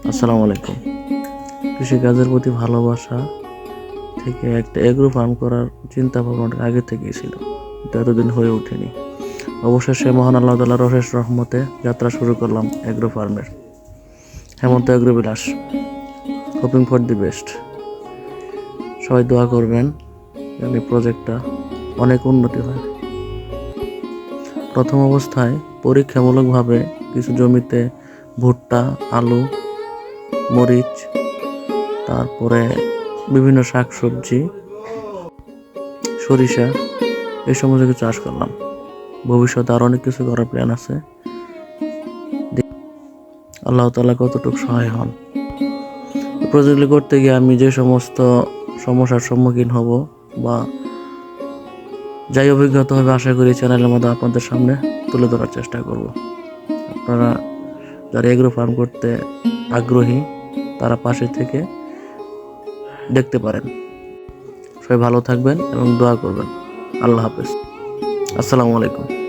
আসসালামু আলাইকুম। কৃষিকাজের প্রতি ভালোবাসা থেকে একটা এগ্রো ফার্ম করার চিন্তা ভাবনাটা আগে থেকেই ছিল, কিন্তু এতদিন হয়ে ওঠেনি। অবশেষে মহান আল্লাহ তাআলার অশেষ রহমতে যাত্রা শুরু করলাম এগ্রো ফার্মের। হেমন্ত agro Vilas, hoping for the best. সবাই দোয়া করবেন যেন এই প্রজেক্টটা অনেক উন্নতি হয়। প্রথম অবস্থায় পরীক্ষামূলকভাবে কিছু জমিতে ভুট্টা, আলু, মরিচ, তারপরে বিভিন্ন শাকসবজি, সরিষা, এই সমস্ত কিছু চাষ করলাম। ভবিষ্যতে আরো অনেক কিছু করার প্ল্যান আছে। আল্লাহ তাআলা কতটুকু সহায় হন। প্রজেক্টগুলি করতে গিয়ে আমি যে সমস্ত সমস্যার সম্মুখীন হব বা যাই অভিজ্ঞতা হবে, আশা করি চ্যানেলের মধ্যে আপনাদের সামনে তুলে ধরার চেষ্টা করব। আপনারা যারা এগ্রো ফার্ম করতে আগ্রহী তারা পাশে থেকে দেখতে পারেন। সবাই ভালো থাকবেন এবং দোয়া করবেন। আল্লাহ হাফেজ। আসসালামু আলাইকুম।